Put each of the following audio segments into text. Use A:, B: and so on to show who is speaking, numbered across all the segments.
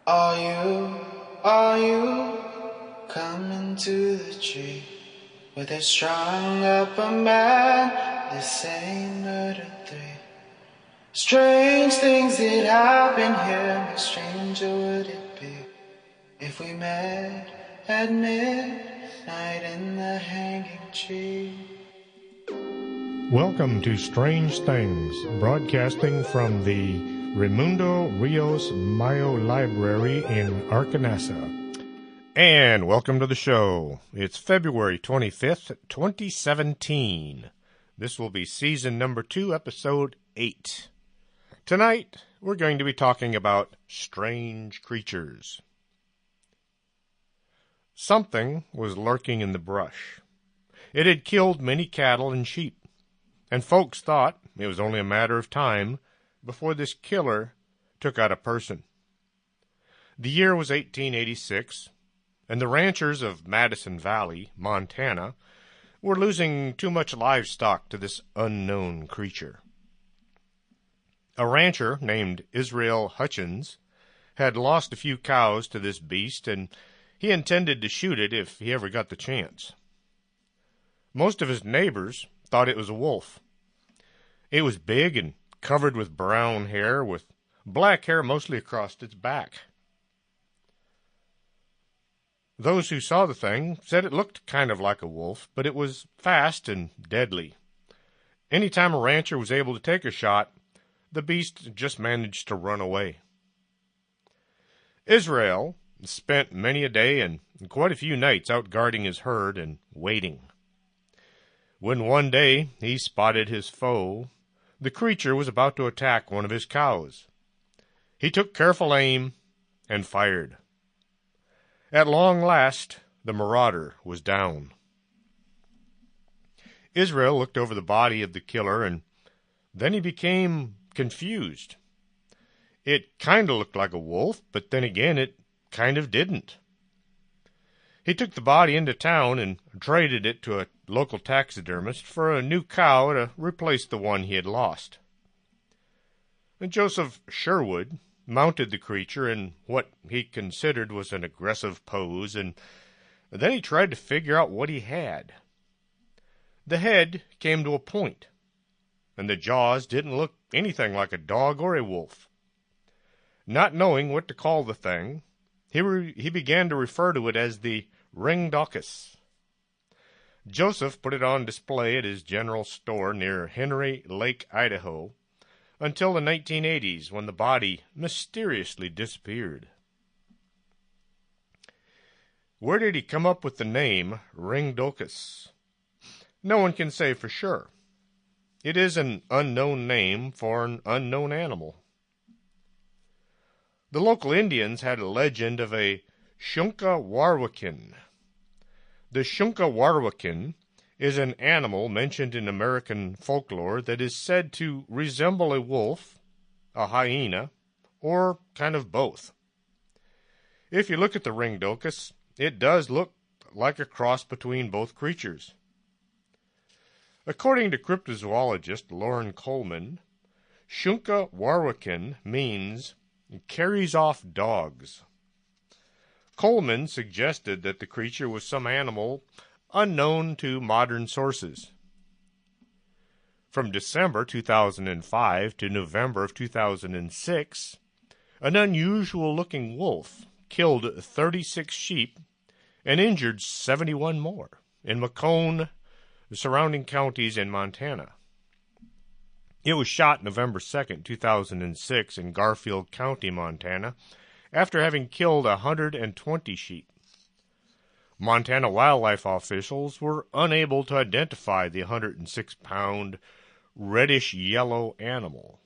A: Are you coming to the tree where they strung up a man? This ain't murder three. Strange things that happen here, but stranger would it be if we met at midnight in the hanging tree?
B: Welcome to Strange Things, broadcasting from the Raimundo Rios Mayo Library in Arkanasa. And welcome to the show. It's February 25th, 2017. This will be season number 2, episode 8. Tonight, we're going to be talking about strange creatures. Something was lurking in the brush. It had killed many cattle and sheep, and folks thought it was only a matter of time before this killer took out a person. The year was 1886, and the ranchers of Madison Valley, Montana, were losing too much livestock to this unknown creature. A rancher named Israel Hutchins had lost a few cows to this beast, and he intended to shoot it if he ever got the chance. Most of his neighbors thought it was a wolf. It was big and covered with brown hair, with black hair mostly across its back. Those who saw the thing said it looked kind of like a wolf, but it was fast and deadly. Any time a rancher was able to take a shot, the beast just managed to run away. Israel spent many a day and quite a few nights out guarding his herd and waiting. When one day he spotted his foe, the creature was about to attack one of his cows. He took careful aim and fired. At long last, the marauder was down. Israel looked over the body of the killer, and then he became confused. It kind of looked like a wolf, but then again it kind of didn't. He took the body into town and traded it to a local taxidermist for a new cow to replace the one he had lost. And Joseph Sherwood mounted the creature in what he considered was an aggressive pose, and then he tried to figure out what he had. The head came to a point, and the jaws didn't look anything like a dog or a wolf. Not knowing what to call the thing, he began to refer to it as the ringdocus. Joseph put it on display at his general store near Henry Lake, Idaho, until the 1980s, when the body mysteriously disappeared. Where did he come up with the name ringdocus? No one can say for sure. It is an unknown name for an unknown animal. The local Indians had a legend of a Shunka-Warwakin. The Shunka-Warwakin is an animal mentioned in American folklore that is said to resemble a wolf, a hyena, or kind of both. If you look at the ringdocus, it does look like a cross between both creatures. According to cryptozoologist Loren Coleman, Shunka-Warwakin means carries off dogs. Coleman suggested that the creature was some animal unknown to modern sources. From December 2005 to November of 2006, an unusual-looking wolf killed 36 sheep and injured 71 more in Macomb, the surrounding counties in Montana. It was shot November 2nd, 2006 in Garfield County, Montana, after having killed 120 sheep. Montana wildlife officials were unable to identify the 106-pound reddish-yellow animal.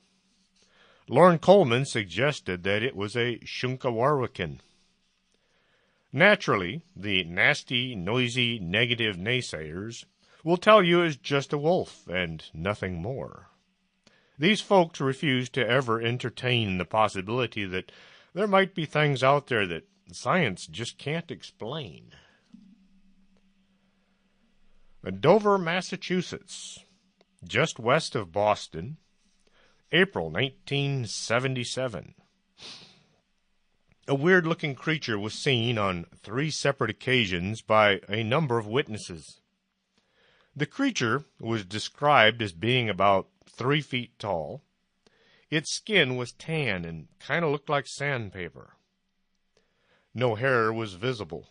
B: Loren Coleman suggested that it was a Shunka-Warwakin. Naturally, the nasty, noisy, negative naysayers will tell you it's just a wolf and nothing more. These folks refuse to ever entertain the possibility that there might be things out there that science just can't explain. Dover, Massachusetts, just west of Boston, April 1977. A weird-looking creature was seen on 3 separate occasions by a number of witnesses. The creature was described as being about 3 feet tall. Its skin was tan and kind of looked like sandpaper. No hair was visible.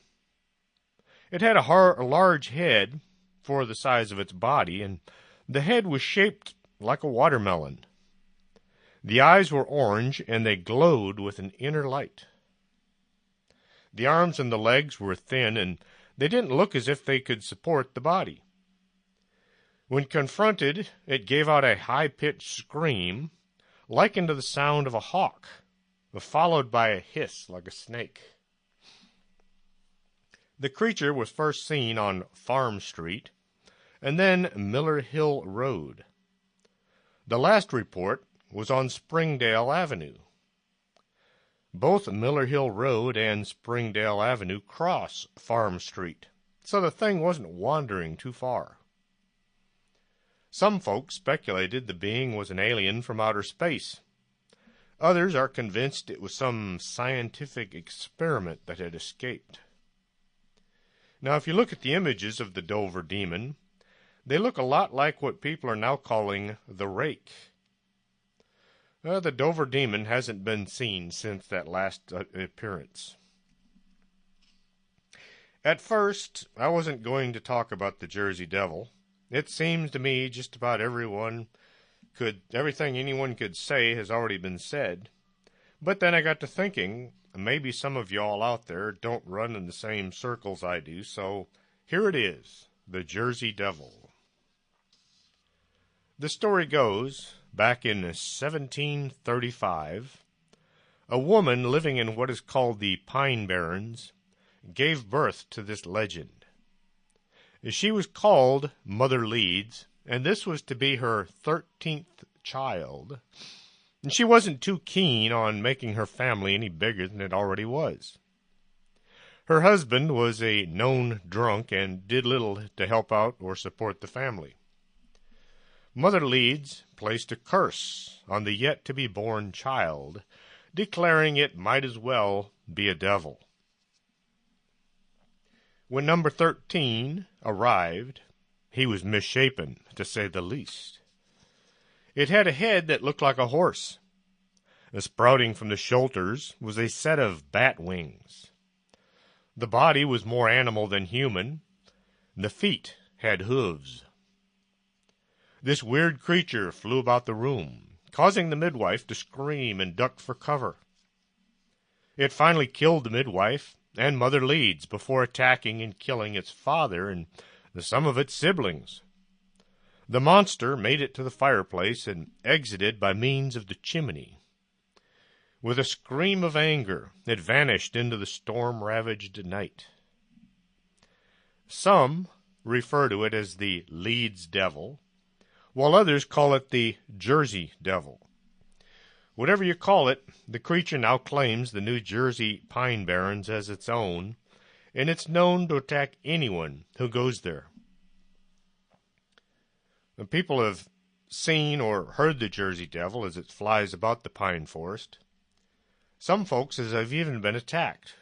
B: It had a large head for the size of its body, and the head was shaped like a watermelon. The eyes were orange, and they glowed with an inner light. The arms and the legs were thin, and they didn't look as if they could support the body. When confronted, it gave out a high-pitched scream, likened to the sound of a hawk, followed by a hiss like a snake. The creature was first seen on Farm Street, and then Miller Hill Road. The last report was on Springdale Avenue. Both Miller Hill Road and Springdale Avenue cross Farm Street, so the thing wasn't wandering too far. Some folks speculated the being was an alien from outer space. Others are convinced it was some scientific experiment that had escaped. Now, if you look at the images of the Dover Demon, they look a lot like what people are now calling the Rake. The Dover Demon hasn't been seen since that last appearance. At first, I wasn't going to talk about the Jersey Devil. It seems to me just about everything anyone could say has already been said. But then I got to thinking, maybe some of y'all out there don't run in the same circles I do, so here it is, the Jersey Devil. The story goes, back in 1735, a woman living in what is called the Pine Barrens gave birth to this legend. She was called Mother Leeds, and this was to be her 13th child. And she wasn't too keen on making her family any bigger than it already was. Her husband was a known drunk and did little to help out or support the family. Mother Leeds placed a curse on the yet-to-be-born child, declaring it might as well be a devil. When number 13 arrived, he was misshapen, to say the least. It had a head that looked like a horse. Sprouting from the shoulders was a set of bat wings. The body was more animal than human. The feet had hooves. This weird creature flew about the room, causing the midwife to scream and duck for cover. It finally killed the midwife and Mother Leeds before attacking and killing its father and some of its siblings. The monster made it to the fireplace and exited by means of the chimney. With a scream of anger, it vanished into the storm-ravaged night. Some refer to it as the Leeds Devil, while others call it the Jersey Devil. Whatever you call it, the creature now claims the New Jersey Pine Barrens as its own, and it's known to attack anyone who goes there. The people have seen or heard the Jersey Devil as it flies about the pine forest. Some folks have even been attacked.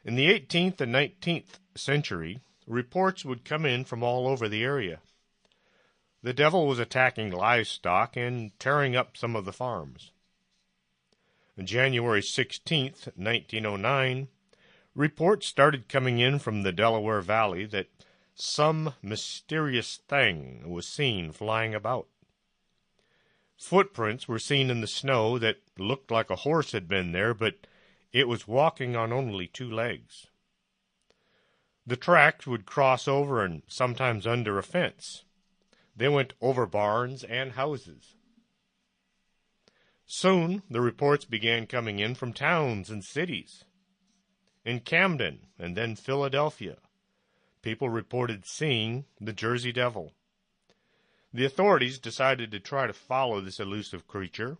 B: In the 18th and 19th century, reports would come in from all over the area. The devil was attacking livestock and tearing up some of the farms. On January 16th, 1909, reports started coming in from the Delaware Valley that some mysterious thing was seen flying about. Footprints were seen in the snow that looked like a horse had been there, but it was walking on only 2 legs. The tracks would cross over and sometimes under a fence. They went over barns and houses. Soon the reports began coming in from towns and cities. In Camden and then Philadelphia, people reported seeing the Jersey Devil. The authorities decided to try to follow this elusive creature.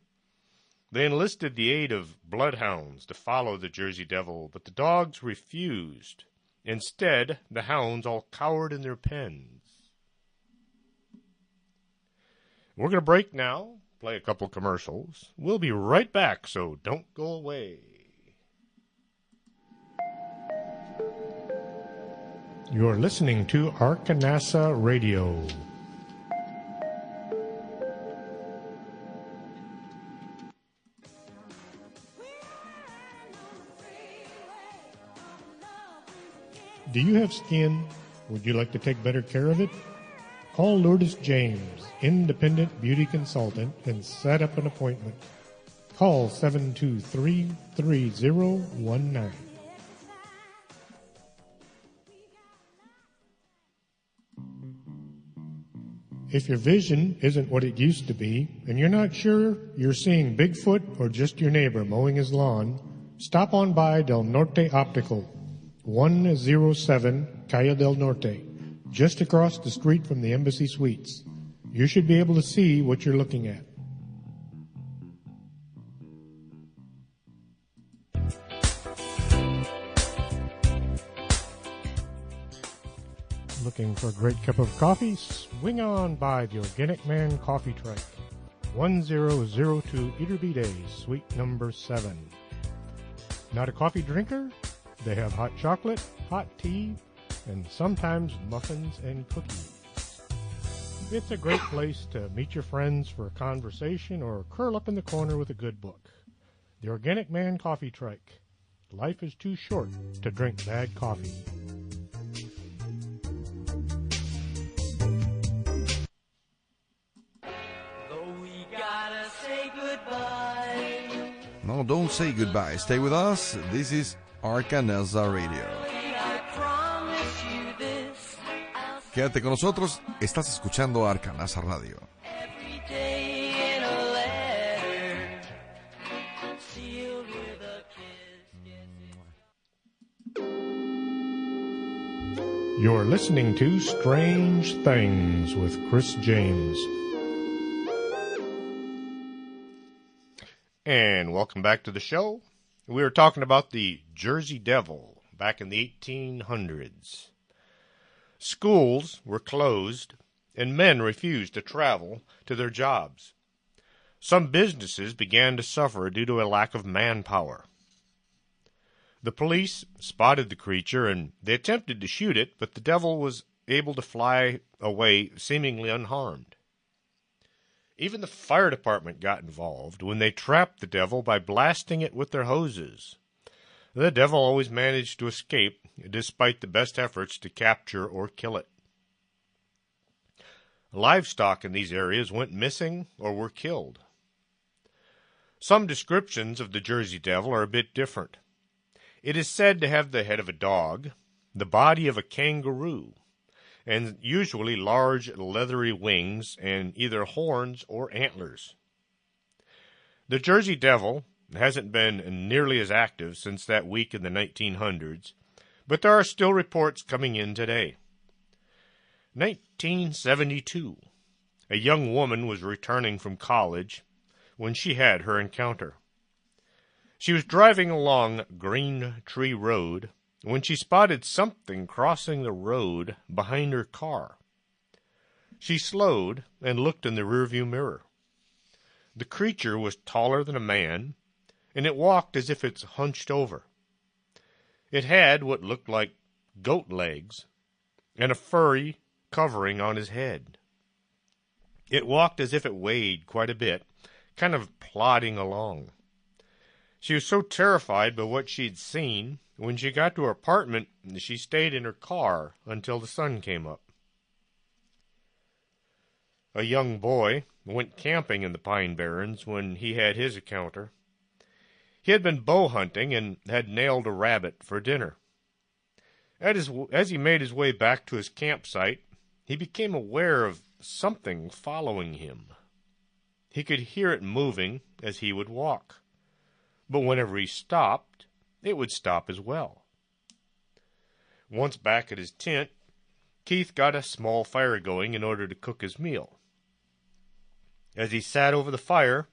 B: They enlisted the aid of bloodhounds to follow the Jersey Devil, but the dogs refused. Instead, the hounds all cowered in their pens. We're going to break now, play a couple commercials. We'll be right back, so don't go away. You're listening to Arkanasa Radio. Do you have skin? Would you like to take better care of it? Call Lourdes James, independent beauty consultant, and set up an appointment. Call 723-3019. If your vision isn't what it used to be, and you're not sure you're seeing Bigfoot or just your neighbor mowing his lawn, stop on by Del Norte Optical, 107 Calle del Norte, just across the street from the Embassy Suites. You should be able to see what you're looking at. Looking for a great cup of coffee? Swing on by the Organic Man Coffee Truck, 1002 Etterby Day, Suite number 7. Not a coffee drinker? They have hot chocolate, hot tea, and sometimes muffins and cookies. It's a great place to meet your friends for a conversation or curl up in the corner with a good book. The Organic Man Coffee Truck. Life is too short to drink bad coffee.
C: No, don't say goodbye. Stay with us. This is Arkanasa Radio. Quédate con nosotros. Estás escuchando Arkanasa Radio.
B: You're listening to Strange Things with Chris James. And welcome back to the show. We were talking about the Jersey Devil back in the 1800s. Schools were closed, and men refused to travel to their jobs. Some businesses began to suffer due to a lack of manpower. The police spotted the creature, and they attempted to shoot it, but the devil was able to fly away seemingly unharmed. Even the fire department got involved when they trapped the devil by blasting it with their hoses. The devil always managed to escape, despite the best efforts to capture or kill it. Livestock in these areas went missing or were killed. Some descriptions of the Jersey Devil are a bit different. It is said to have the head of a dog, the body of a kangaroo, and usually large leathery wings and either horns or antlers. The Jersey Devil hasn't been nearly as active since that week in the 1900s, but there are still reports coming in today. 1972. A young woman was returning from college when she had her encounter. She was driving along Green Tree Road when she spotted something crossing the road behind her car. She slowed and looked in the rearview mirror. The creature was taller than a man, and it walked as if it's hunched over. It had what looked like goat legs and a furry covering on his head. It walked as if it weighed quite a bit, kind of plodding along. She was so terrified by what she'd seen, when she got to her apartment, she stayed in her car until the sun came up. A young boy went camping in the Pine Barrens when he had his encounter. He had been bow hunting and had nailed a rabbit for dinner. As he made his way back to his campsite, he became aware of something following him. He could hear it moving as he would walk, but whenever he stopped, it would stop as well. Once back at his tent, Keith got a small fire going in order to cook his meal. As he sat over the fire,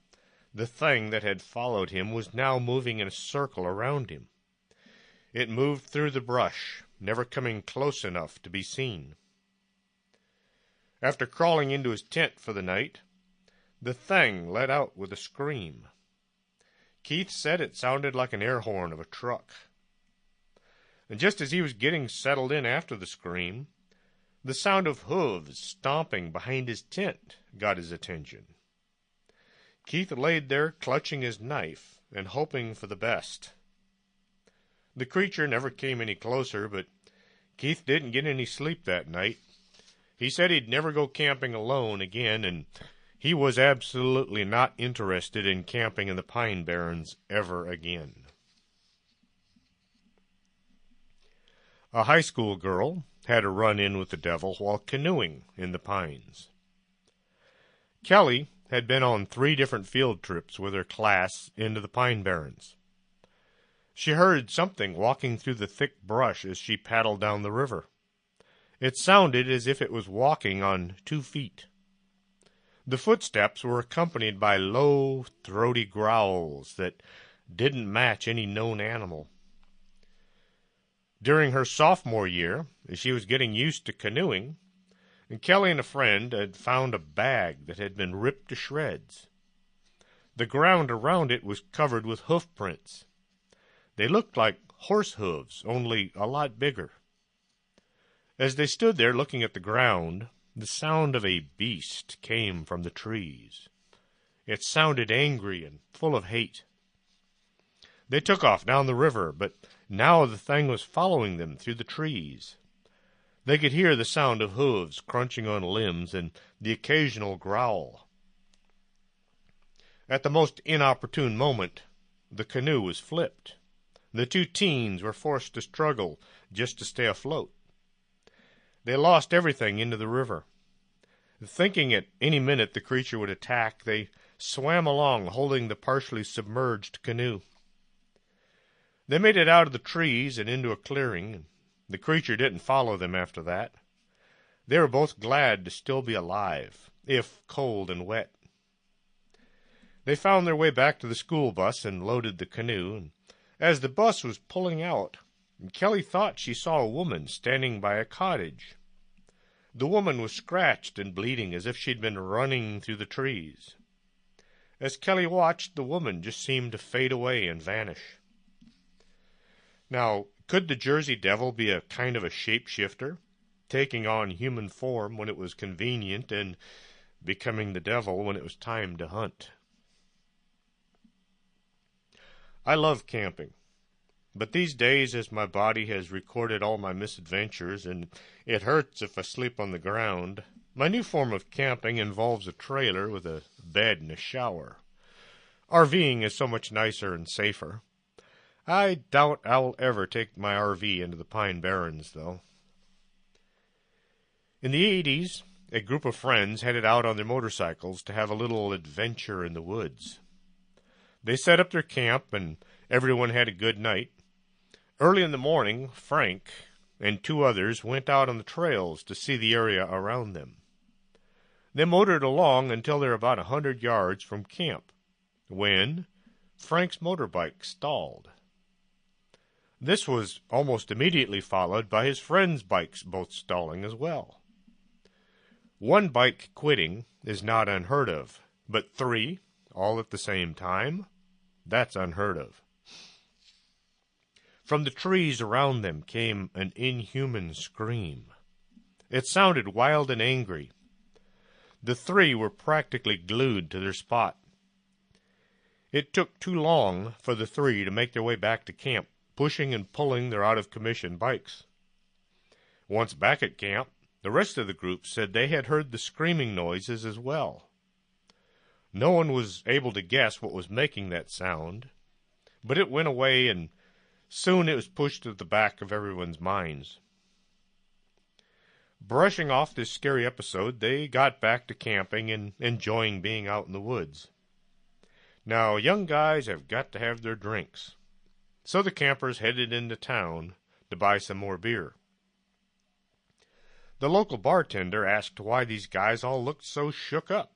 B: the thing that had followed him was now moving in a circle around him. It moved through the brush, never coming close enough to be seen. After crawling into his tent for the night, the thing let out with a scream. Keith said it sounded like an air horn of a truck. And just as he was getting settled in after the scream, the sound of hooves stomping behind his tent got his attention. Keith laid there clutching his knife and hoping for the best. The creature never came any closer, but Keith didn't get any sleep that night. He said he'd never go camping alone again, and he was absolutely not interested in camping in the Pine Barrens ever again. A high school girl had a run-in with the devil while canoeing in the pines. Kelly had been on 3 different field trips with her class into the Pine Barrens. She heard something walking through the thick brush as she paddled down the river. It sounded as if it was walking on 2 feet. The footsteps were accompanied by low, throaty growls that didn't match any known animal. During her sophomore year, as she was getting used to canoeing, Kelly and a friend had found a bag that had been ripped to shreds. The ground around it was covered with hoof prints. They looked like horse hooves, only a lot bigger. As they stood there looking at the ground, the sound of a beast came from the trees. It sounded angry and full of hate. They took off down the river, but now the thing was following them through the trees. They could hear the sound of hooves crunching on limbs and the occasional growl. At the most inopportune moment, the canoe was flipped. The 2 teens were forced to struggle just to stay afloat. They lost everything into the river. Thinking at any minute the creature would attack, they swam along holding the partially submerged canoe. They made it out of the trees and into a clearing, and the creature didn't follow them after that. They were both glad to still be alive, if cold and wet. They found their way back to the school bus and loaded the canoe, and as the bus was pulling out, Kelly thought she saw a woman standing by a cottage. The woman was scratched and bleeding as if she'd been running through the trees. As Kelly watched, the woman just seemed to fade away and vanish. Now, could the Jersey Devil be a kind of a shapeshifter, taking on human form when it was convenient and becoming the devil when it was time to hunt? I love camping, but these days as my body has recorded all my misadventures and it hurts if I sleep on the ground, my new form of camping involves a trailer with a bed and a shower. RVing is so much nicer and safer. I doubt I'll ever take my RV into the Pine Barrens, though. In the 80s, a group of friends headed out on their motorcycles to have a little adventure in the woods. They set up their camp, and everyone had a good night. Early in the morning, Frank and 2 others went out on the trails to see the area around them. They motored along until they were about 100 yards from camp, when Frank's motorbike stalled. This was almost immediately followed by his friends' bikes both stalling as well. 1 bike quitting is not unheard of, but 3, all at the same time, that's unheard of. From the trees around them came an inhuman scream. It sounded wild and angry. The 3 were practically glued to their spot. It took too long for the 3 to make their way back to camp, pushing and pulling their out-of-commission bikes. Once back at camp, the rest of the group said they had heard the screaming noises as well. No one was able to guess what was making that sound, but it went away and soon it was pushed to the back of everyone's minds. Brushing off this scary episode, they got back to camping and enjoying being out in the woods. Now, young guys have got to have their drinks. So the campers headed into town to buy some more beer. The local bartender asked why these guys all looked so shook up.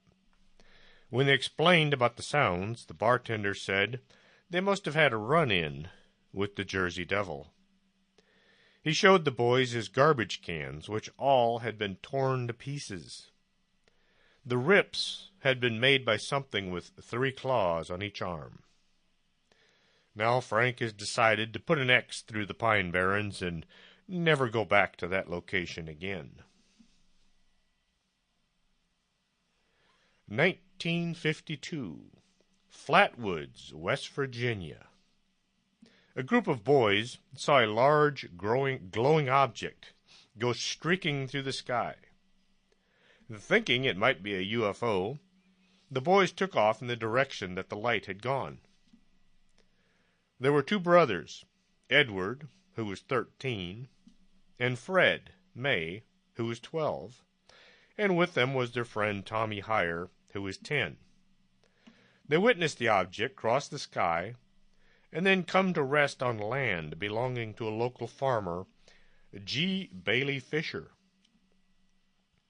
B: When they explained about the sounds, the bartender said they must have had a run-in with the Jersey Devil. He showed the boys his garbage cans, which all had been torn to pieces. The rips had been made by something with 3 claws on each arm. Now Frank has decided to put an X through the Pine Barrens and never go back to that location again. 1952. Flatwoods, West Virginia. A group of boys saw a large, glowing object go streaking through the sky. Thinking it might be a UFO, the boys took off in the direction that the light had gone. There were two brothers, Edward, who was 13, and Fred May, who was 12, and with them was their friend Tommy Heyer, who was 10. They witnessed the object cross the sky and then come to rest on land belonging to a local farmer, G. Bailey Fisher.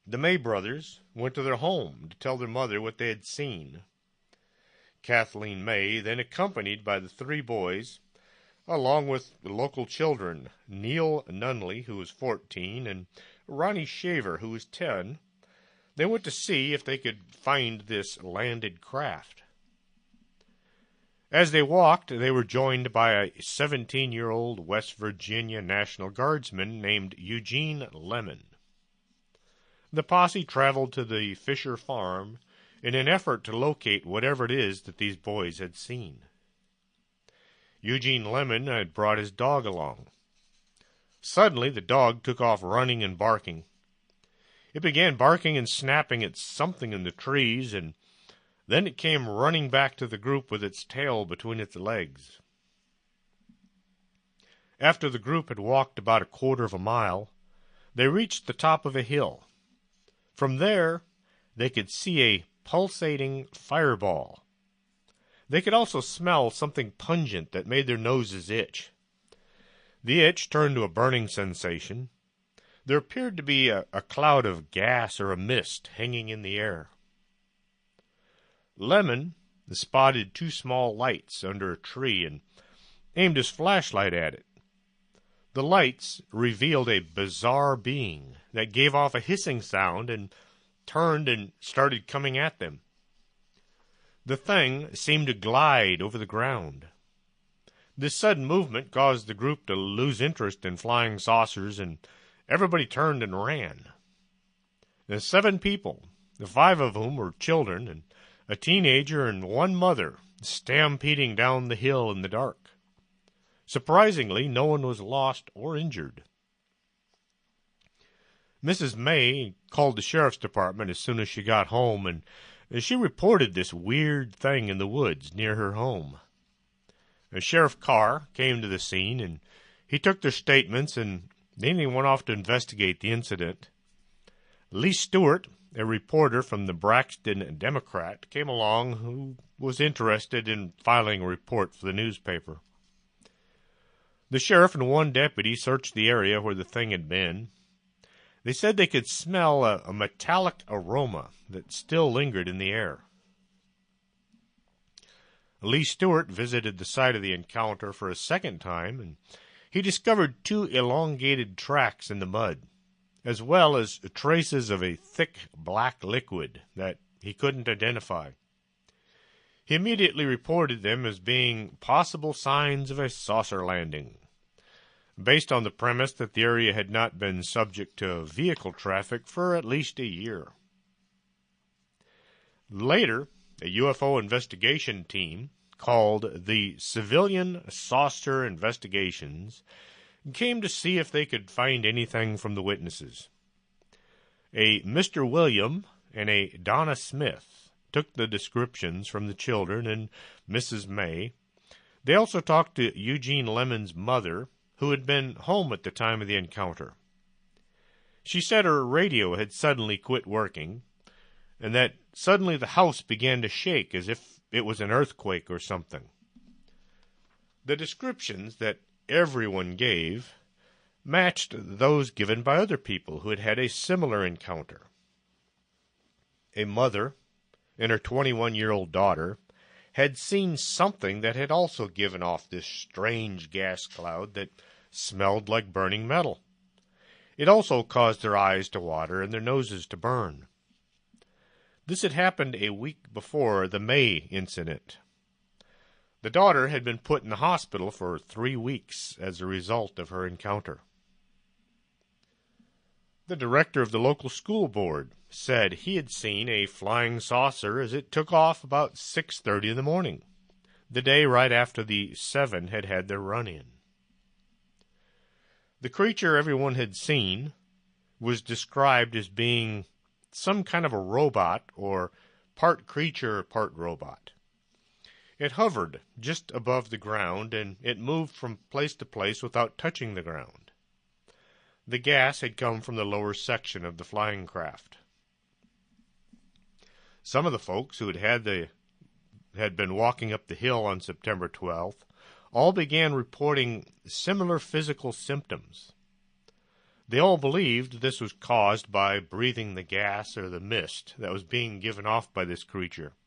B: The May brothers went to their home to tell their mother what they had seen. Kathleen May, then accompanied by the three boys, along with the local children, Neil Nunley, who was 14, and Ronnie Shaver, who was 10, they went to see if they could find this landed craft. As they walked, they were joined by a 17-year-old West Virginia National Guardsman named Eugene Lemon. The posse traveled to the Fisher farm in an effort to locate whatever it is that these boys had seen. Eugene Lemon had brought his dog along. Suddenly, the dog took off running and barking. It began barking and snapping at something in the trees, and then it came running back to the group with its tail between its legs. After the group had walked about a quarter of a mile, they reached the top of a hill. From there, they could see a pulsating fireball. They could also smell something pungent that made their noses itch. The itch turned to a burning sensation. There appeared to be a cloud of gas or a mist hanging in the air. Lemon spotted two small lights under a tree and aimed his flashlight at it. The lights revealed a bizarre being that gave off a hissing sound and turned and started coming at them. The thing seemed to glide over the ground. This sudden movement caused the group to lose interest in flying saucers, and everybody turned and ran. The 7 people, the 5 of whom were children, and a teenager and one mother, stampeding down the hill in the dark. Surprisingly, no one was lost or injured. Mrs. May called the sheriff's department as soon as she got home, and she reported this weird thing in the woods near her home. Sheriff Carr came to the scene, and he took their statements, and then he went off to investigate the incident. Lee Stewart, a reporter from the Braxton Democrat, came along who was interested in filing a report for the newspaper. The sheriff and one deputy searched the area where the thing had been. They said they could smell a metallic aroma that still lingered in the air. Lee Stewart visited the site of the encounter for a second time, and he discovered 2 elongated tracks in the mud, as well as traces of a thick black liquid that he couldn't identify. He immediately reported them as being possible signs of a saucer landing, based on the premise that the area had not been subject to vehicle traffic for at least a year. Later, a UFO investigation team called the Civilian Saucer Investigations came to see if they could find anything from the witnesses. A Mr. William and a Donna Smith took the descriptions from the children and Mrs. May. They also talked to Eugene Lemon's mother, who had been home at the time of the encounter. She said her radio had suddenly quit working, and that suddenly the house began to shake as if it was an earthquake or something. The descriptions that everyone gave matched those given by other people who had had a similar encounter. A mother and her 21-year-old daughter had seen something that had also given off this strange gas cloud that smelled like burning metal. It also caused their eyes to water and their noses to burn. This had happened a week before the May incident. The daughter had been put in the hospital for 3 weeks as a result of her encounter. The director of the local school board said he had seen a flying saucer as it took off about 6:30 in the morning, the day right after the 7 had had their run-in. The creature everyone had seen was described as being some kind of a robot, or part creature, part robot. It hovered just above the ground, and it moved from place to place without touching the ground. The gas had come from the lower section of the flying craft. Some of the folks who had been walking up the hill on September 12th all began reporting similar physical symptoms. They all believed this was caused by breathing the gas or the mist that was being given off by this creature.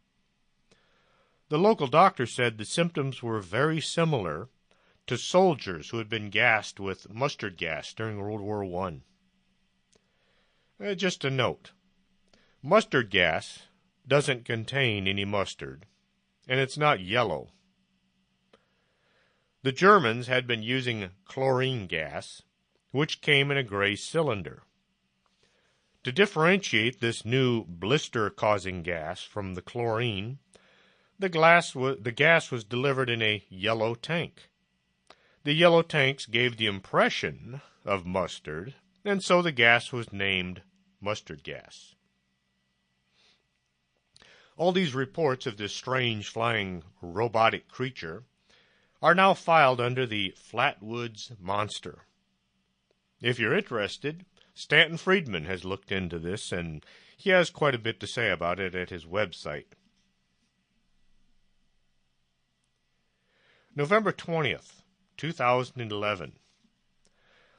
B: The local doctor said the symptoms were very similar to soldiers who had been gassed with mustard gas during World War I. Just a note, mustard gas doesn't contain any mustard, and it's not yellow. The Germans had been using chlorine gas, which came in a gray cylinder. To differentiate this new blister-causing gas from the chlorine, the gas was delivered in a yellow tank. The yellow tanks gave the impression of mustard, and so the gas was named mustard gas. All these reports of this strange flying robotic creature are now filed under the Flatwoods Monster. If you're interested, Stanton Friedman has looked into this, and he has quite a bit to say about it at his website. November 20th, 2011.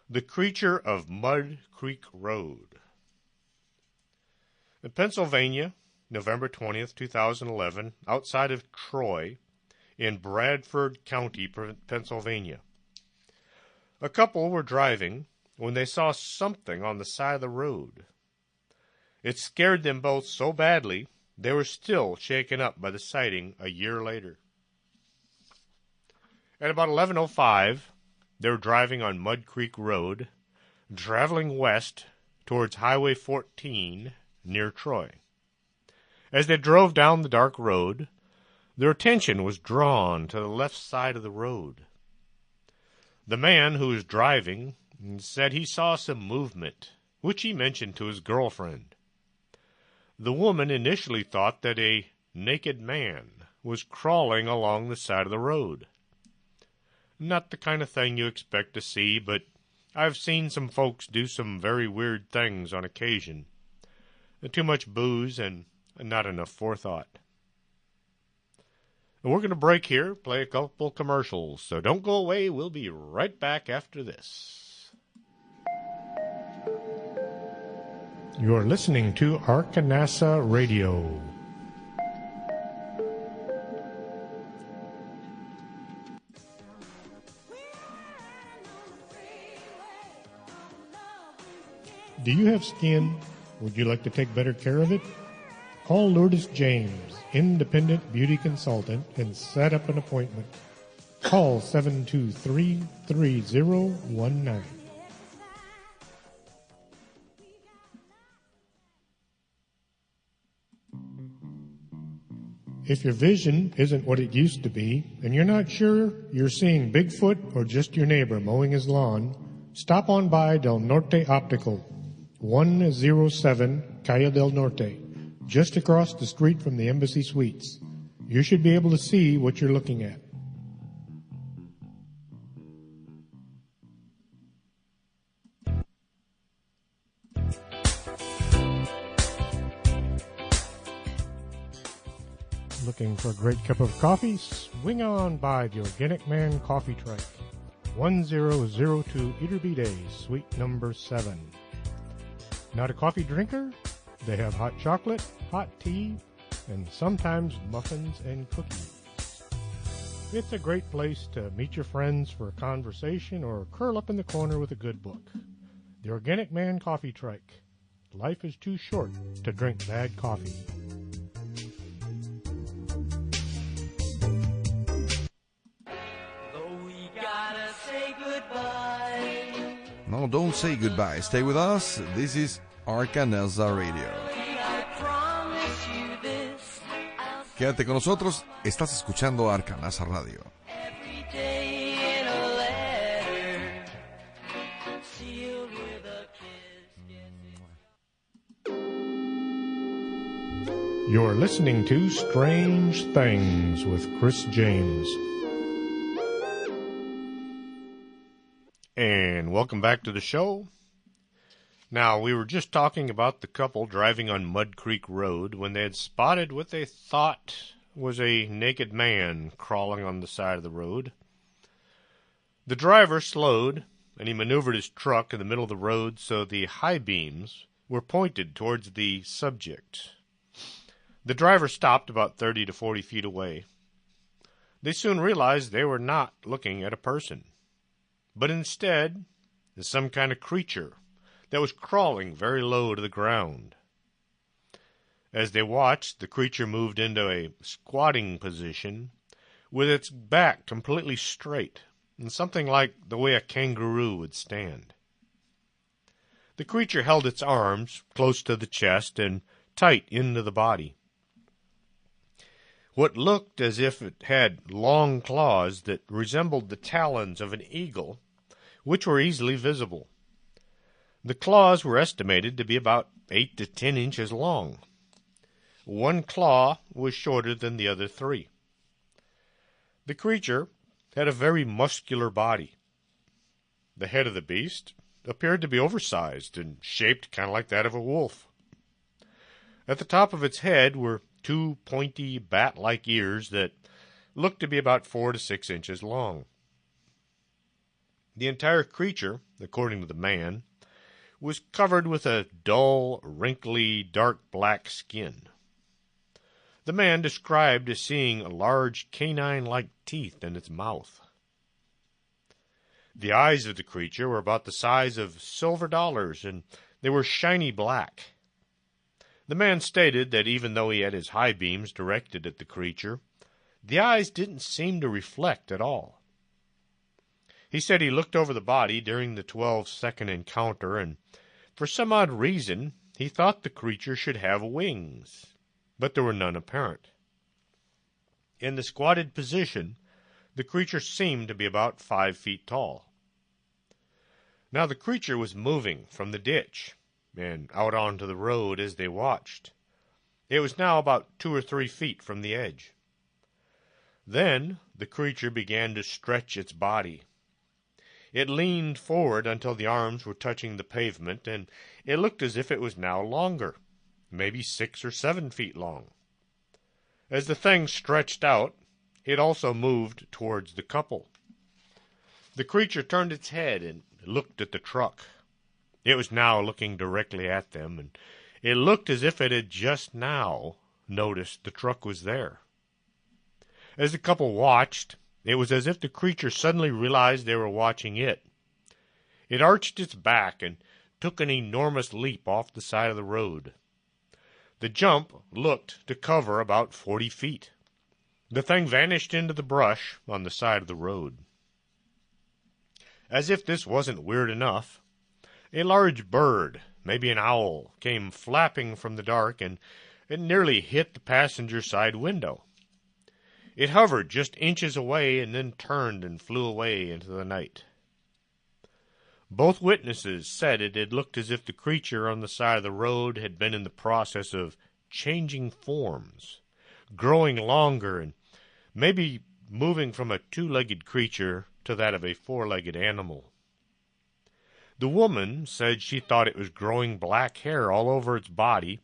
B: The Creature of Mud Creek Road. In Pennsylvania, November 20th, 2011, outside of Troy, in Bradford County, Pennsylvania. A couple were driving when they saw something on the side of the road. It scared them both so badly they were still shaken up by the sighting a year later. At about 11:05, they were driving on Mud Creek Road, traveling west towards Highway 14 near Troy. As they drove down the dark road, their attention was drawn to the left side of the road. The man who was driving said he saw some movement, which he mentioned to his girlfriend. The woman initially thought that a naked man was crawling along the side of the road. Not the kind of thing you expect to see, but I've seen some folks do some very weird things on occasion. Too much booze and not enough forethought. And we're going to break here, play a couple commercials, so don't go away. We'll be right back after this. You're listening to Arkanasa Radio. Do you have skin? Would you like to take better care of it? Call Lourdes James, independent beauty consultant, and set up an appointment. Call 723-3019. If your vision isn't what it used to be, and you're not sure you're seeing Bigfoot or just your neighbor mowing his lawn, stop on by Del Norte Optical, 107 Calle del Norte, just across the street from the Embassy Suites. You should be able to see what you're looking at. Looking for a great cup of coffee? Swing on by the Organic Man Coffee Trike, 1002 Iturbide, suite number 7. Not a coffee drinker? They have hot chocolate, hot tea, and sometimes muffins and cookies. It's a great place to meet your friends for a conversation or curl up in the corner with a good book. The Organic Man Coffee Trike. Life is too short to drink bad coffee.
C: No, don't say goodbye. Stay with us. This is Arcanelza Radio. Quédate con nosotros. Estás escuchando Arcanelza Radio.
B: You're listening to Strange Things with Chris James. And welcome back to the show. Now, we were just talking about the couple driving on Mud Creek Road when they had spotted what they thought was a naked man crawling on the side of the road. The driver slowed, and he maneuvered his truck in the middle of the road so the high beams were pointed towards the subject. The driver stopped about 30 to 40 feet away. They soon realized they were not looking at a person, but instead some kind of creature that was crawling very low to the ground. As they watched, the creature moved into a squatting position with its back completely straight and something like the way a kangaroo would stand. The creature held its arms close to the chest and tight into the body. What looked as if it had long claws that resembled the talons of an eagle, which were easily visible. The claws were estimated to be about 8 to 10 inches long. One claw was shorter than the other 3. The creature had a very muscular body. The head of the beast appeared to be oversized and shaped kind of like that of a wolf. At the top of its head were 2 pointy bat-like ears that looked to be about 4 to 6 inches long. The entire creature, according to the man, was covered with a dull, wrinkly, dark black skin. The man described as seeing large canine-like teeth in its mouth. The eyes of the creature were about the size of silver dollars, and they were shiny black. The man stated that even though he had his high beams directed at the creature, the eyes didn't seem to reflect at all. He said he looked over the body during the 12-second encounter, and for some odd reason he thought the creature should have wings, but there were none apparent. In the squatted position, the creature seemed to be about 5 feet tall. Now the creature was moving from the ditch and out onto the road as they watched. It was now about 2 or 3 feet from the edge. Then the creature began to stretch its body. It leaned forward until the arms were touching the pavement, and it looked as if it was now longer, maybe 6 or 7 feet long. As the thing stretched out, it also moved towards the couple. The creature turned its head and looked at the truck. It was now looking directly at them, and it looked as if it had just now noticed the truck was there. As the couple watched, it was as if the creature suddenly realized they were watching it. It arched its back and took an enormous leap off the side of the road. The jump looked to cover about 40 feet. The thing vanished into the brush on the side of the road. As if this wasn't weird enough, a large bird, maybe an owl, came flapping from the dark, and it nearly hit the passenger side window. It hovered just inches away and then turned and flew away into the night. Both witnesses said it had looked as if the creature on the side of the road had been in the process of changing forms, growing longer, and maybe moving from a 2-legged creature to that of a 4-legged animal. The woman said she thought it was growing black hair all over its body,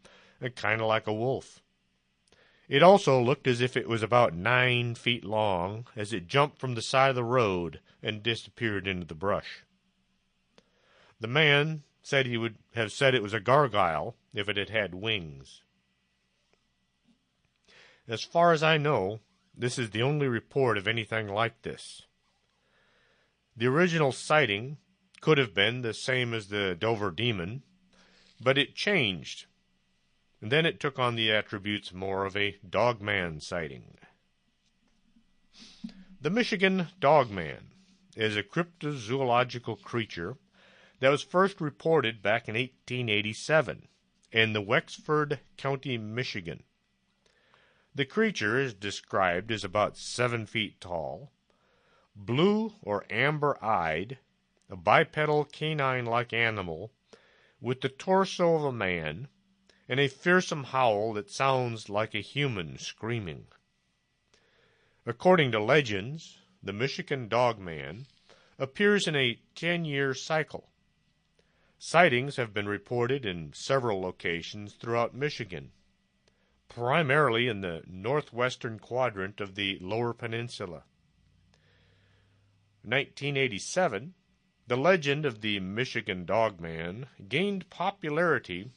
B: kind of like a wolf. It also looked as if it was about 9 feet long as it jumped from the side of the road and disappeared into the brush. The man said he would have said it was a gargoyle if it had had wings. As far as I know, this is the only report of anything like this. The original sighting could have been the same as the Dover Demon, but it changed, and then it took on the attributes more of a Dogman sighting. The Michigan Dogman is a cryptozoological creature that was first reported back in 1887 in the Wexford County, Michigan. The creature is described as about 7 feet tall, blue or amber-eyed, a bipedal canine-like animal with the torso of a man and a fearsome howl that sounds like a human screaming. According to legends, the Michigan Dogman appears in a 10-year cycle. Sightings have been reported in several locations throughout Michigan, primarily in the northwestern quadrant of the Lower Peninsula. In 1987, the legend of the Michigan Dogman gained popularity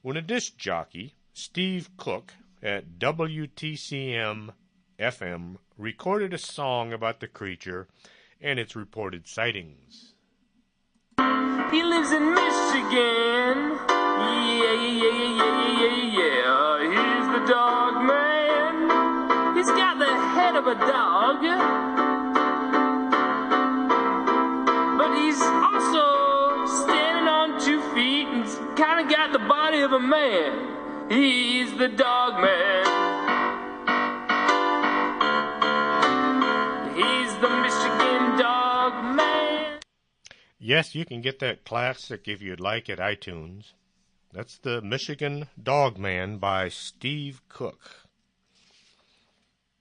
B: when a disc jockey, Steve Cook, at WTCM-FM recorded a song about the creature and its reported sightings.
D: He lives in Michigan. Yeah. He's the dog man. He's got the head of a dog. But he's also standing on 2 feet and kind of got the body of a man. He's the dog man. He's the Michigan Dog Man.
B: Yes, you can get that classic if you'd like at iTunes. That's the Michigan Dogman by Steve Cook.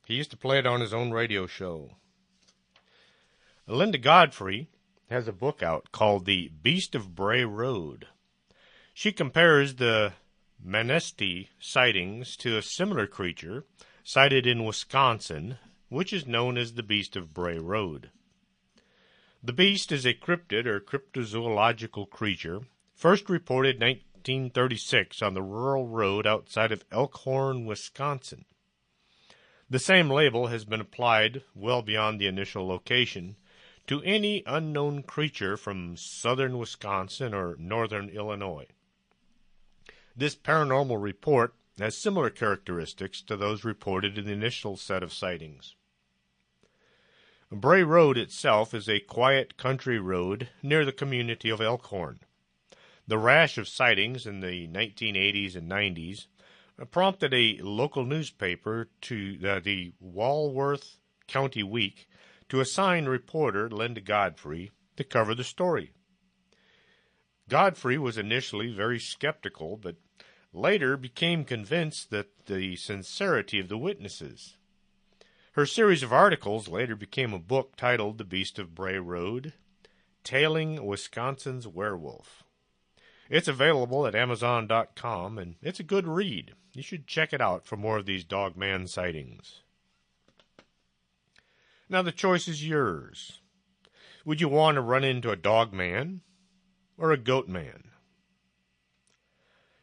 B: He used to play it on his own radio show. Linda Godfrey has a book out called The Beast of Bray Road. She compares the Manistee sightings to a similar creature sighted in Wisconsin, which is known as the Beast of Bray Road. The beast is a cryptid or cryptozoological creature, first reported in 1936 on the rural road outside of Elkhorn, Wisconsin. The same label has been applied well beyond the initial location to any unknown creature from southern Wisconsin or northern Illinois. This paranormal report has similar characteristics to those reported in the initial set of sightings. Bray Road itself is a quiet country road near the community of Elkhorn. The rash of sightings in the 1980s and 90s prompted a local newspaper, to the Walworth County Week, to assign reporter Linda Godfrey to cover the story. Godfrey was initially very skeptical, but later became convinced that the sincerity of the witnesses. Her series of articles later became a book titled The Beast of Bray Road, Tailing Wisconsin's Werewolf. It's available at Amazon.com, and it's a good read. You should check it out for more of these Dogman sightings. Now the choice is yours. Would you want to run into a Dogman or a Goatman?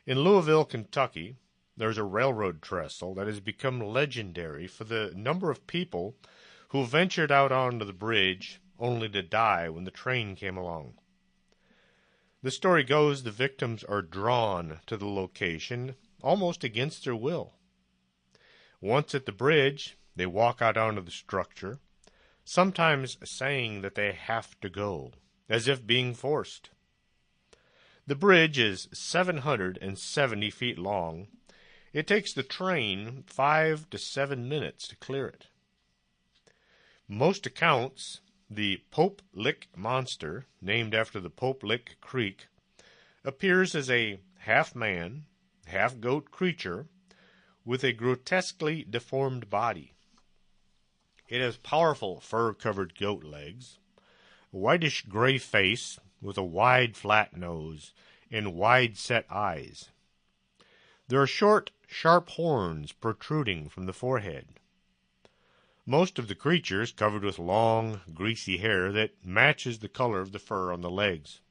B: In Louisville, Kentucky, there's a railroad trestle that has become legendary for the number of people who ventured out onto the bridge only to die when the train came along. The story goes the victims are drawn to the location almost against their will. Once at the bridge, they walk out onto the structure, sometimes saying that they have to go, as if being forced. The bridge is 770 feet long. It takes the train 5 to 7 minutes to clear it. Most accounts, the Pope Lick Monster, named after the Pope Lick Creek, appears as a half-man, half-goat creature with a grotesquely deformed body. It has powerful fur-covered goat legs, a whitish-gray face with a wide, flat nose and wide-set eyes. There are short, sharp horns protruding from the forehead. Most of the creature is covered with long, greasy hair that matches the color of the fur on the legs.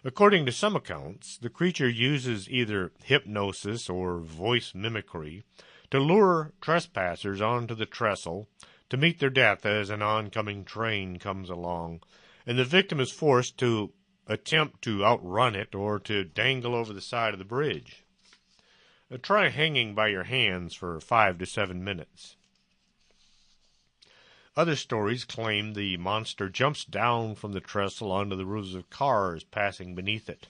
B: According to some accounts, the creature uses either hypnosis or voice mimicry to lure trespassers onto the trestle to meet their death as an oncoming train comes along, and the victim is forced to attempt to outrun it or to dangle over the side of the bridge. Try hanging by your hands for 5 to 7 minutes. Other stories claim the monster jumps down from the trestle onto the roofs of cars passing beneath it.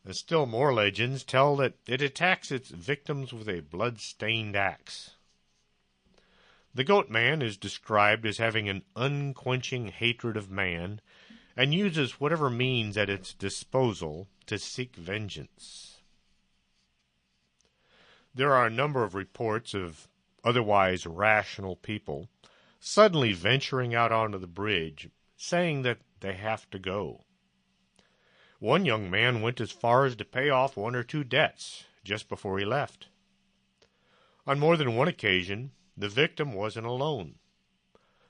B: And still more legends tell that it attacks its victims with a blood-stained axe. The Goat Man is described as having an unquenching hatred of man and uses whatever means at its disposal to seek vengeance. There are a number of reports of otherwise rational people suddenly venturing out onto the bridge, saying that they have to go. One young man went as far as to pay off 1 or 2 debts just before he left. On more than one occasion, the victim wasn't alone.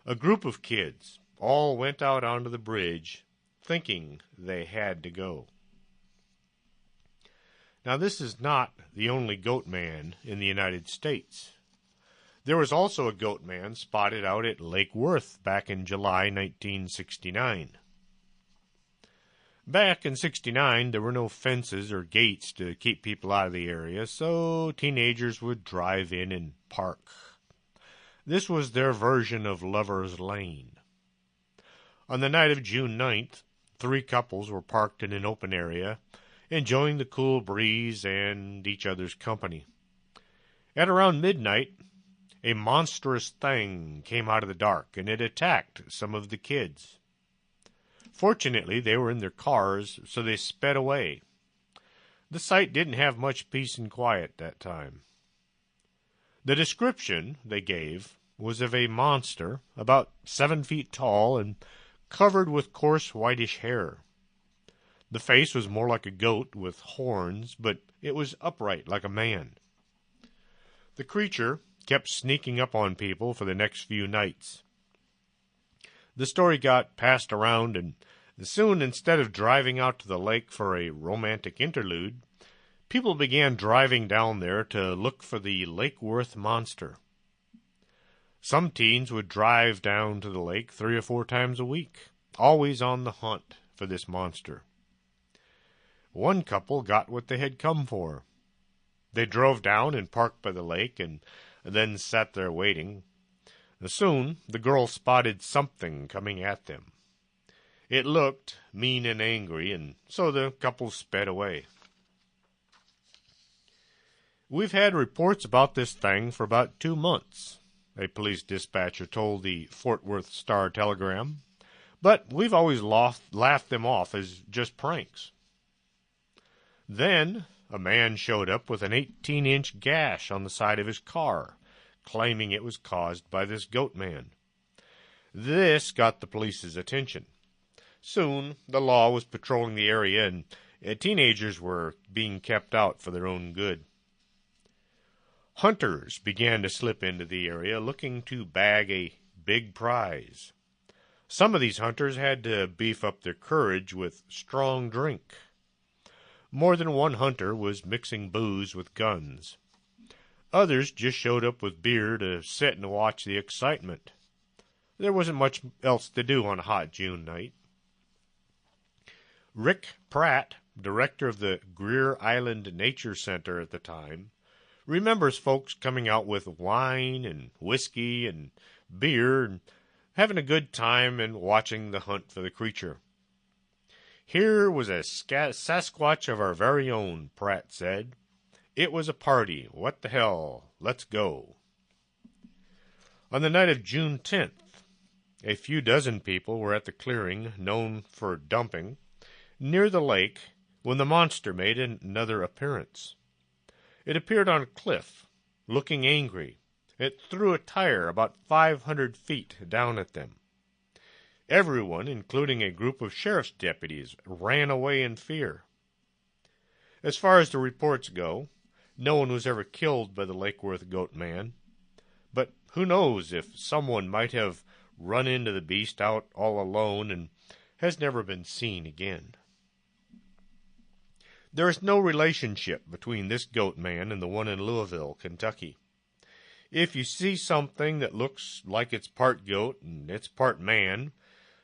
B: A group of kids all went out onto the bridge thinking they had to go. Now, this is not the only goat man in the United States. There was also a goat man spotted out at Lake Worth back in July 1969. Back in '69, there were no fences or gates to keep people out of the area, so teenagers would drive in and park. This was their version of Lover's Lane. On the night of June 9th, 3 couples were parked in an open area, enjoying the cool breeze and each other's company. At around midnight, a monstrous thing came out of the dark, and it attacked some of the kids. Fortunately, they were in their cars, so they sped away. The sight didn't have much peace and quiet that time. The description they gave was of a monster about 7 feet tall and covered with coarse whitish hair. The face was more like a goat with horns, but it was upright like a man. The creature kept sneaking up on people for the next few nights. The story got passed around, and soon, instead of driving out to the lake for a romantic interlude, people began driving down there to look for the Lake Worth monster. Some teens would drive down to the lake 3 or 4 times a week, always on the hunt for this monster. One couple got what they had come for. They drove down and parked by the lake and then sat there waiting. Soon the girl spotted something coming at them. It looked mean and angry, and so the couple sped away. We've had reports about this thing for about 2 months, a police dispatcher told the Fort Worth Star-Telegram, but we've always laughed them off as just pranks. Then a man showed up with an 18-inch gash on the side of his car, claiming it was caused by this goat man. This got the police's attention. Soon the law was patrolling the area, and teenagers were being kept out for their own good. Hunters began to slip into the area looking to bag a big prize. Some of these hunters had to beef up their courage with strong drink. More than one hunter was mixing booze with guns. Others just showed up with beer to sit and watch the excitement. There wasn't much else to do on a hot June night. Rick Pratt, director of the Greer Island Nature Center at the time, remembers folks coming out with wine and whiskey and beer and having a good time and watching the hunt for the creature. Here was a Sasquatch of our very own, Pratt said. It was a party. What the hell? Let's go. On the night of June 10th, a few dozen people were at the clearing known for dumping near the lake when the monster made another appearance. It appeared on a cliff, looking angry. It threw a tire about 500 feet down at them. Everyone, including a group of sheriff's deputies, ran away in fear. As far as the reports go, no one was ever killed by the Lake Worth goat man. But who knows if someone might have run into the beast out all alone and has never been seen again. There is no relationship between this goat man and the one in Louisville, Kentucky. If you see something that looks like it's part goat and it's part man,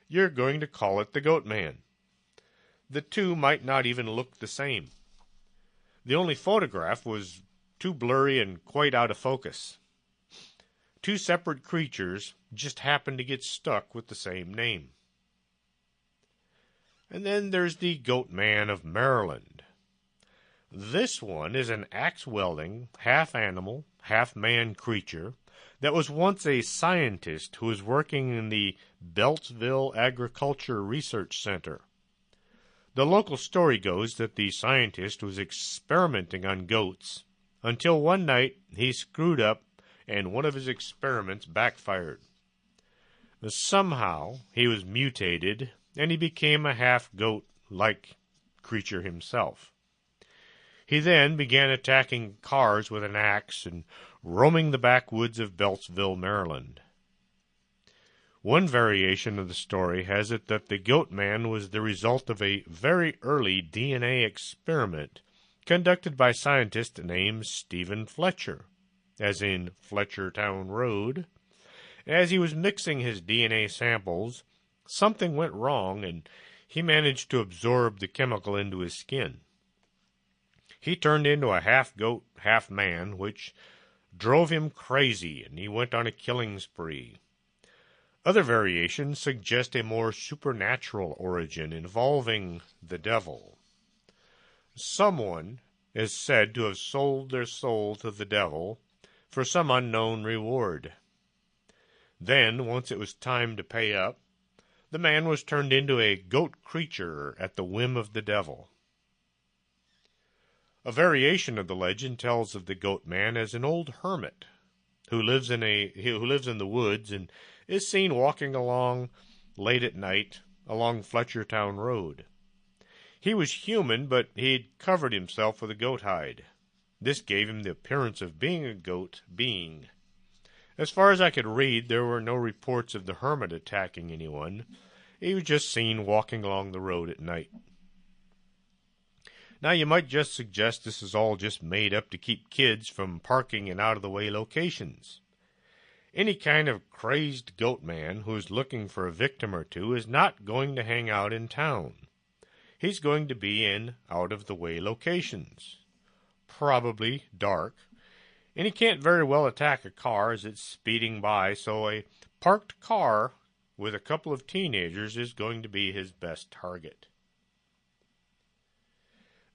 B: you're going to call it the goat man. The two might not even look the same. The only photograph was too blurry and quite out of focus. Two separate creatures just happened to get stuck with the same name. And then there's the Goat Man of Maryland. This one is an axe-wielding, half-animal, half-man creature that was once a scientist who was working in the Beltsville Agriculture Research Center. The local story goes that the scientist was experimenting on goats until one night he screwed up and one of his experiments backfired. Somehow he was mutated and he became a half-goat-like creature himself. He then began attacking cars with an axe and roaming the backwoods of Beltsville, Maryland. One variation of the story has it that the Goat Man was the result of a very early DNA experiment conducted by scientist named Stephen Fletcher, as in Fletchertown Road. As he was mixing his DNA samples, something went wrong and he managed to absorb the chemical into his skin. He turned into a half-goat, half-man, which drove him crazy, and he went on a killing spree. Other variations suggest a more supernatural origin involving the devil. Someone is said to have sold their soul to the devil for some unknown reward. Then, once it was time to pay up, the man was turned into a goat creature at the whim of the devil. A variation of the legend tells of the Goat Man as an old hermit who lives in the woods and is seen walking along late at night along Fletchertown Road. He was human, but he'd covered himself with a goat hide. This gave him the appearance of being a goat being. As far as I could read, there were no reports of the hermit attacking anyone. He was just seen walking along the road at night. Now, you might just suggest this is all just made up to keep kids from parking in out-of-the-way locations. Any kind of crazed goat man who's looking for a victim or two is not going to hang out in town. He's going to be in out-of-the-way locations, probably dark, and he can't very well attack a car as it's speeding by, so a parked car with a couple of teenagers is going to be his best target.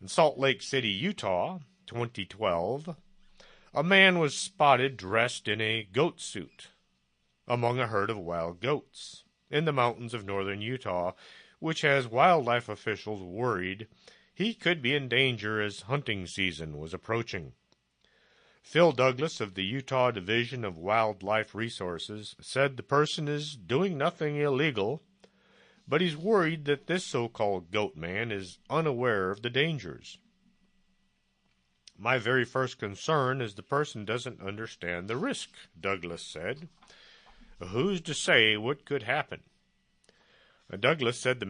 B: In Salt Lake City, Utah, 2012, a man was spotted dressed in a goat suit among a herd of wild goats in the mountains of northern Utah, which has wildlife officials worried he could be in danger as hunting season was approaching. Phil Douglas of the Utah Division of Wildlife Resources said the person is doing nothing illegal, but he's worried that this so-called goat man is unaware of the dangers. My very first concern is the person doesn't understand the risk, Douglas said. Who's to say what could happen? Douglas said a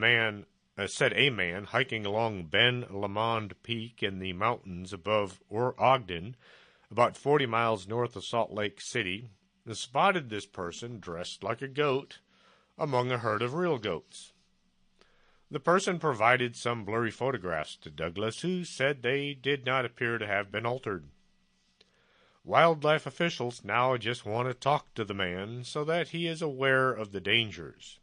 B: man hiking along Ben Lomond Peak in the mountains above Ogden, about 40 miles north of Salt Lake City, spotted this person dressed like a goat among a herd of real goats. The person provided some blurry photographs to Douglas, who said they did not appear to have been altered. Wildlife officials now just want to talk to the man so that he is aware of the dangers.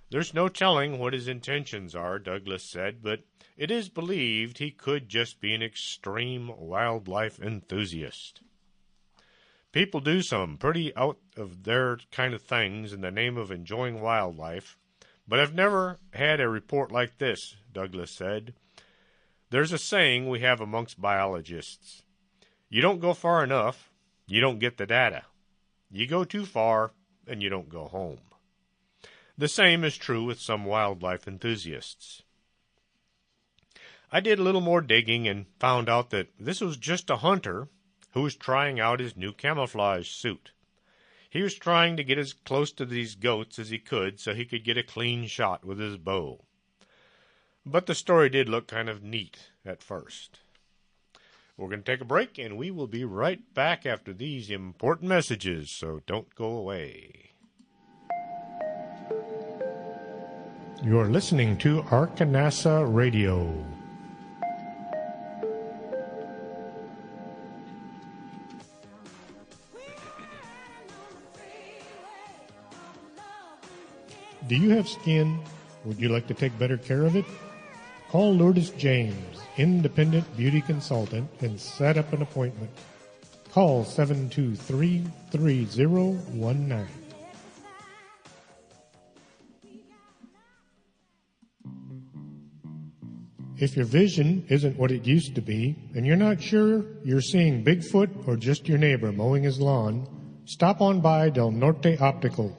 B: There's no telling what his intentions are, Douglas said, but it is believed he could just be an extreme wildlife enthusiast. People do some pretty out of their kind of things in the name of enjoying wildlife, but I've never had a report like this, Douglas said. There's a saying we have amongst biologists. You don't go far enough, you don't get the data. You go too far, and you don't go home. The same is true with some wildlife enthusiasts. I did a little more digging and found out that this was just a hunter who was trying out his new camouflage suit. He was trying to get as close to these goats as he could so he could get a clean shot with his bow. But the story did look kind of neat at first. We're going to take a break, and we will be right back after these important messages, so don't go away. You're listening to Arkanasa Radio.
E: Do you have skin? Would you like to take better care of it? Call Lourdes James, independent beauty consultant, and set up an appointment. Call 723-3019. If your vision isn't what it used to be, and you're not sure you're seeing Bigfoot or just your neighbor mowing his lawn, stop on by Del Norte Optical,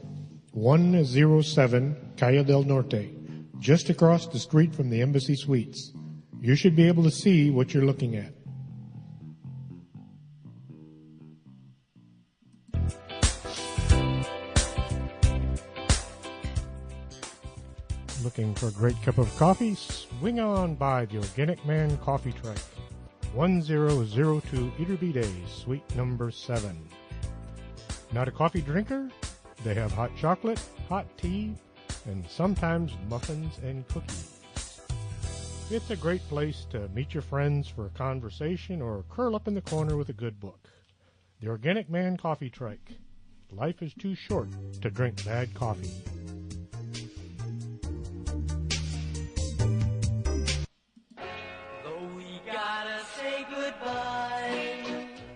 E: 107 Calle del Norte, just across the street from the Embassy Suites. You should be able to see what you're looking at. Looking for a great cup of coffee? Swing on by the Organic Man Coffee Truck, 1002 Iterbide, suite number 7. Not a coffee drinker? They have hot chocolate, hot tea, and sometimes muffins and cookies. It's a great place to meet your friends for a conversation or curl up in the corner with a good book. The Organic Man Coffee Truck. Life is too short to drink bad coffee.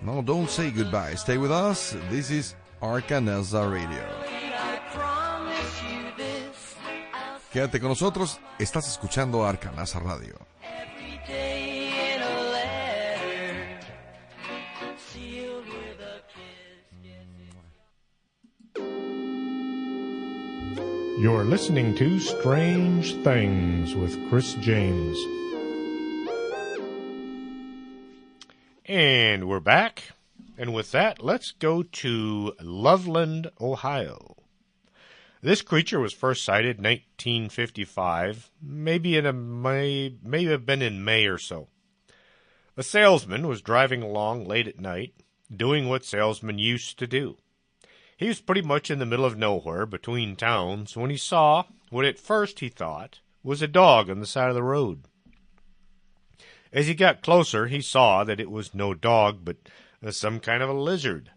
C: No, don't say goodbye. Stay with us. This is Arcanelza Radio. Quédate con nosotros. Estás escuchando Arcanelza Radio.
E: You're listening to Strange Things with Chris James.
B: And we're back. And with that, let's go to Loveland, Ohio. This creature was first sighted in 1955, may have been in May or so. A salesman was driving along late at night, doing what salesmen used to do. He was pretty much in the middle of nowhere between towns when he saw what at first he thought was a dog on the side of the road. As he got closer, he saw that it was no dog, but some kind of a lizard.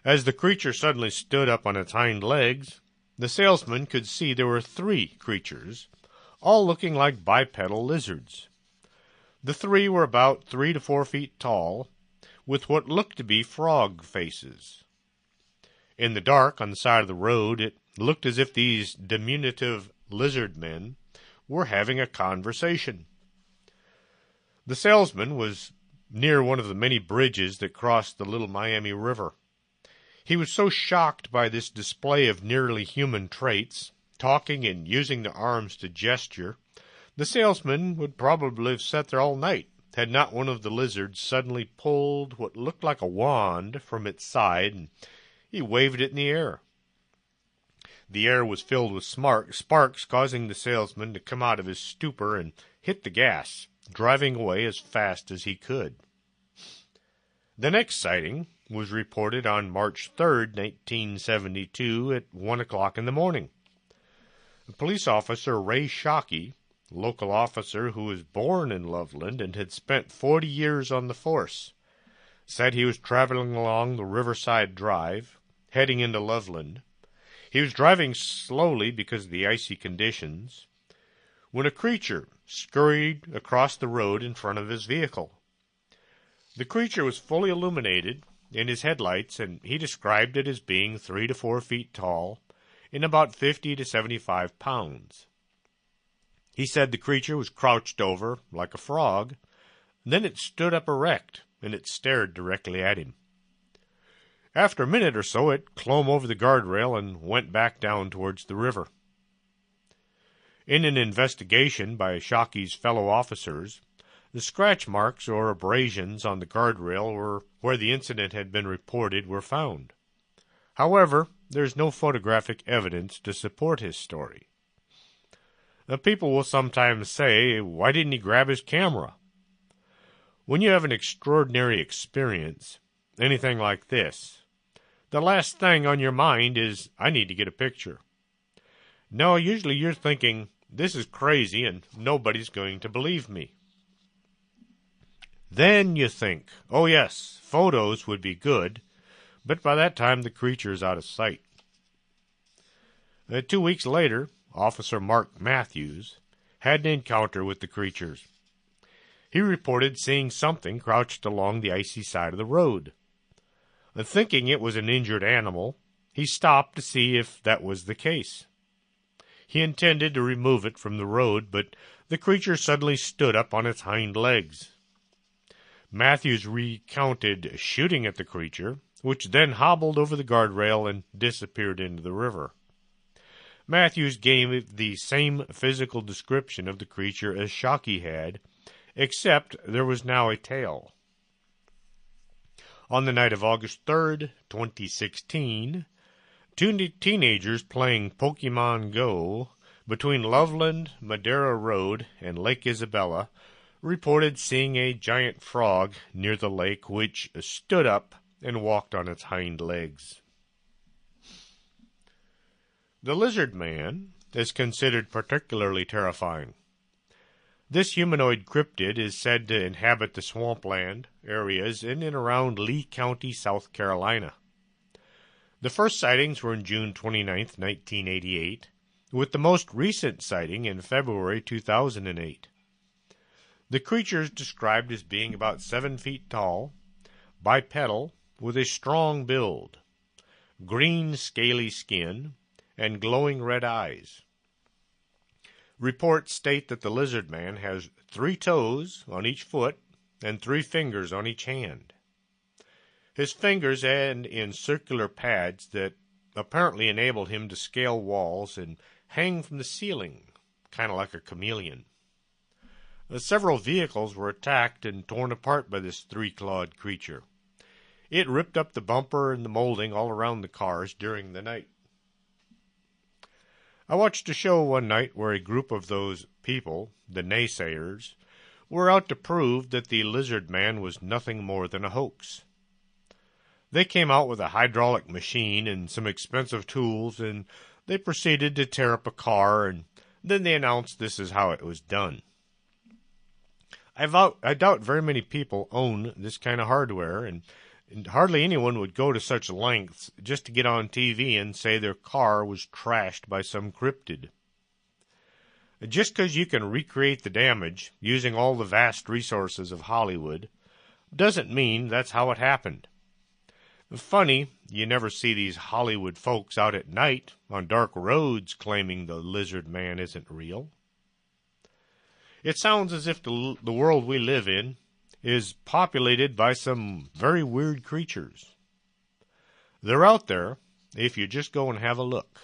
B: As the creature suddenly stood up on its hind legs, the salesman could see there were 3 creatures, all looking like bipedal lizards. The 3 were about 3 to 4 feet tall, with what looked to be frog faces. In the dark on the side of the road, it looked as if these diminutive lizard men were having a conversation. The salesman was near one of the many bridges that crossed the Little Miami River. He was so shocked by this display of nearly human traits, talking and using the arms to gesture, the salesman would probably have sat there all night had not one of the lizards suddenly pulled what looked like a wand from its side, and he waved it in the air. The air was filled with sparks, causing the salesman to come out of his stupor and hit the gas, driving away as fast as he could. The next sighting was reported on March 3rd, 1972 at 1 o'clock in the morning. Police officer Ray Shockey, local officer who was born in Loveland and had spent 40 years on the force, said he was traveling along the Riverside Drive, heading into Loveland. He was driving slowly because of the icy conditions, when a creature scurried across the road in front of his vehicle. The creature was fully illuminated in his headlights, and he described it as being 3 to 4 feet tall and about 50 to 75 pounds. He said the creature was crouched over like a frog, then it stood up erect, and it stared directly at him. After a minute or so, it clomb over the guardrail and went back down towards the river. In an investigation by Shockey's fellow officers, the scratch marks or abrasions on the guardrail where the incident had been reported were found. However, there's no photographic evidence to support his story. Now, people will sometimes say, why didn't he grab his camera? When you have an extraordinary experience, anything like this, the last thing on your mind is, I need to get a picture. No, usually you're thinking, this is crazy and nobody's going to believe me. Then you think, oh yes, photos would be good, but by that time the creature's out of sight. 2 weeks later, Officer Mark Matthews had an encounter with the creatures. He reported seeing something crouched along the icy side of the road. Thinking it was an injured animal, he stopped to see if that was the case. He intended to remove it from the road, but the creature suddenly stood up on its hind legs. Matthews recounted shooting at the creature, which then hobbled over the guardrail and disappeared into the river. Matthews gave the same physical description of the creature as Shockey had, except there was now a tail. On the night of August 3rd, 2016, two teenagers playing Pokemon Go between Loveland, Madera Road, and Lake Isabella reported seeing a giant frog near the lake which stood up and walked on its hind legs. The lizard man is considered particularly terrifying. This humanoid cryptid is said to inhabit the swampland areas in and around Lee County, South Carolina. The first sightings were in June 29, 1988, with the most recent sighting in February 2008. The creature is described as being about 7 feet tall, bipedal, with a strong build, green scaly skin, and glowing red eyes. Reports state that the lizard man has 3 toes on each foot and 3 fingers on each hand. His fingers end in circular pads that apparently enable him to scale walls and hang from the ceiling, kind of like a chameleon. Several vehicles were attacked and torn apart by this 3-clawed creature. It ripped up the bumper and the molding all around the cars during the night. I watched a show one night where a group of those people, the naysayers, were out to prove that the lizard man was nothing more than a hoax. They came out with a hydraulic machine and some expensive tools, and they proceeded to tear up a car, and then they announced this is how it was done. I doubt very many people own this kind of hardware, and hardly anyone would go to such lengths just to get on TV and say their car was trashed by some cryptid. Just because you can recreate the damage using all the vast resources of Hollywood doesn't mean that's how it happened. Funny, you never see these Hollywood folks out at night on dark roads claiming the lizard man isn't real. It sounds as if the world we live in is populated by some very weird creatures. They're out there if you just go and have a look.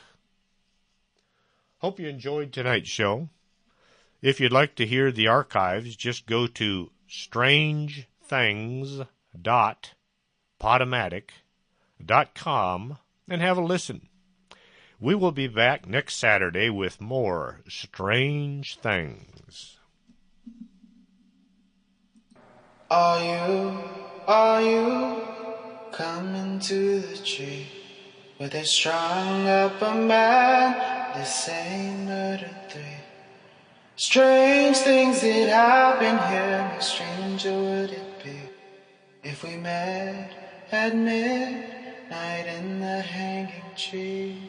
B: Hope you enjoyed tonight's show. If you'd like to hear the archives, just go to strangethings.podomatic.com and have a listen. We will be back next Saturday with more Strange Things.
A: Are you coming to the tree where they strung up a man? This ain't murder 3. Strange things that happen here, how stranger would it be if we met at midnight in the hanging tree?